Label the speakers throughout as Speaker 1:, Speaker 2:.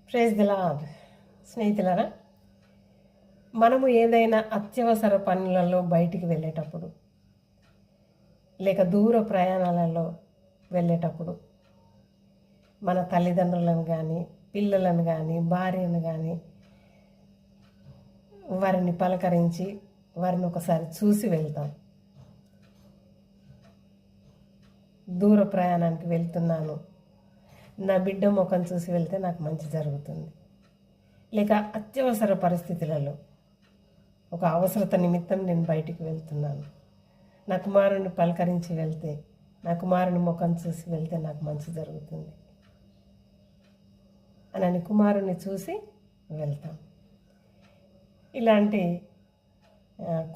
Speaker 1: Praise the lord. స్నేహితులారా, మనము ఏదైనా అత్యవసర పనులలో బయటికి వెళ్ళేటప్పుడు, లేక దూర ప్రయాణాలలో వెళ్ళేటప్పుడు మన తల్లిదండ్రులను కానీ, పిల్లలను కానీ, భార్యను కానీ వారిని పలకరించి వారిని ఒకసారి చూసి వెళ్తాం. దూర ప్రయాణానికి వెళ్తున్నాను, నా బిడ్డ ముఖం చూసి వెళ్తే నాకు మంచి జరుగుతుంది. లేక అత్యవసర పరిస్థితులలో ఒక అవసరత నిమిత్తం నేను బయటికి వెళ్తున్నాను, నా కుమారుని పలకరించి వెళ్తే, నా కుమారుని ముఖం చూసి వెళ్తే నాకు మంచి జరుగుతుంది అని కుమారుని చూసి వెళ్తాం. ఇలాంటి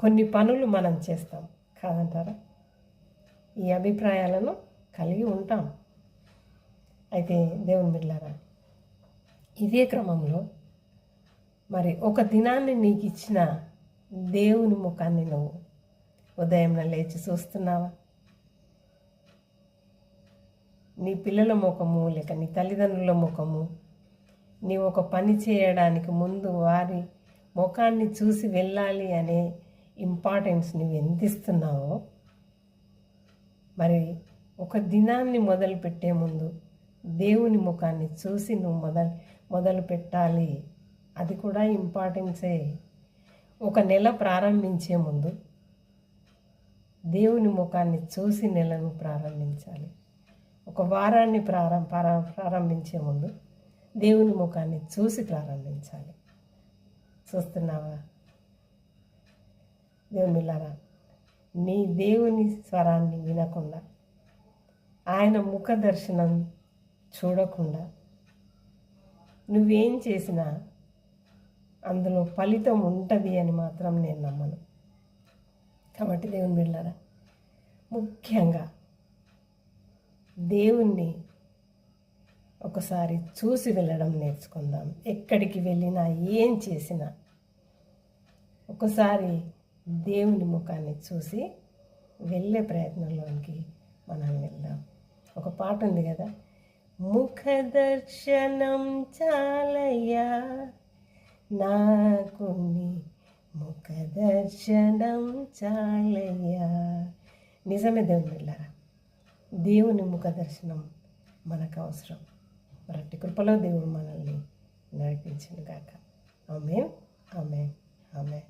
Speaker 1: కొన్ని పనులు మనం చేస్తాం కాదంటారా? ఈ అభిప్రాయాలను కలిగి ఉంటాం. అయితే దేవుని బిడ్డలారా, ఇదే క్రమంలో మరి ఒక దినాన్ని నీకు ఇచ్చిన దేవుని ముఖాన్ని నువ్వు ఉదయం లేచి చూస్తున్నావా? నీ పిల్లల ముఖము లేక నీ తల్లిదండ్రుల ముఖము, నీవు ఒక పని చేయడానికి ముందు వారి ముఖాన్ని చూసి వెళ్ళాలి అనే ఇంపార్టెన్స్ నువ్వు ఎంత ఇస్తున్నావో, మరి ఒక దినాన్ని మొదలుపెట్టే ముందు దేవుని ముఖాన్ని చూసి నువ్వు మొదలు పెట్టాలి. అది కూడా ఇంపార్టెన్సే. ఒక నెల ప్రారంభించే ముందు దేవుని ముఖాన్ని చూసి నెలను ప్రారంభించాలి. ఒక వారాన్ని ప్రారంభించే ముందు దేవుని ముఖాన్ని చూసి ప్రారంభించాలి. చూస్తున్నావా? దేవుని బిడ్డలారా, నీ దేవుని స్వరాన్ని వినకుండా, ఆయన ముఖ దర్శనం చూడకుండా నువ్వేం చేసినా అందులో ఫలితం ఉంటుంది అని మాత్రం నేను నమ్మను. కాబట్టి దేవుని బిడ్డలారా, ముఖ్యంగా దేవుణ్ణి ఒకసారి చూసి వెళ్ళడం నేర్చుకుందాం. ఎక్కడికి వెళ్ళినా, ఏం చేసినా ఒకసారి దేవుని ముఖాన్ని చూసి వెళ్ళే ప్రయత్నంలోనికి మనం వెళ్దాం. ఒక పాట ఉంది కదా, ముఖ దర్శనం చాలయ్యా నాకు, ముఖ దర్శనం చాలయ్యా. నిజమే దేవుని బిడ్డలారా, దేవుని ముఖ దర్శనం మనకు అవసరం. మరటి కృపలో దేవుడు మనల్ని నడిపించును గాక. ఆమేన్, ఆమేన్, ఆమేన్.